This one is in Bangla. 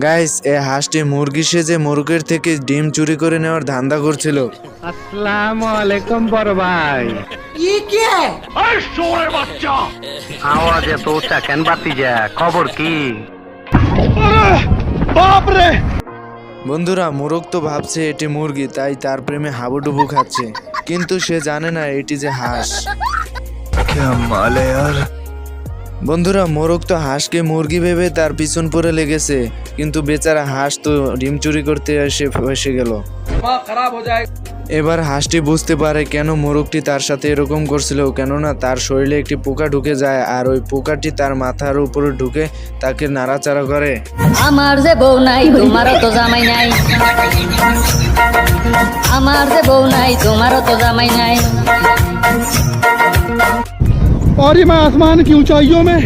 গাইস, এই হাঁসটি মুরগি সেজে মোরগের থেকে ডিম চুরি করে নেওয়ার ধান্দা করছিল। আসসালামু আলাইকুম বড় ভাই। আওয়াজ এত উঁচা কেন বাতিজা? খবর কি? বন্ধুরা, মোরগ তো ভাবছে এটি মুরগি, তাই তার প্রেমে হাবুডুবু খাচ্ছে, কিন্তু সে জানে না এটি যে হাঁস। বন্ধুরা, মোরগ তো হাঁসকে মুরগি ভেবে তার পিছন পরে লেগেছে, কিন্তু বেচারা হাঁস তো ডিম চুরি করতে এসে ফেসে গেল। এবার হাঁসটি বুঝতে পারে কেন মোরগটি তার সাথে এরকম করছিল, কেননা তার শরীরে একটি পোকা ঢুকে যায়, আর ওই পোকাটি তার মাথার উপরে ঢুকে তাকে নাড়াচাড়া করে। আমার যে বউ নাই তোমারও তো জামাই নাই, আমার যে বউ নাই তোমারও তো জামাই নাই। और ये मैं आसमान की ऊंचाइयों में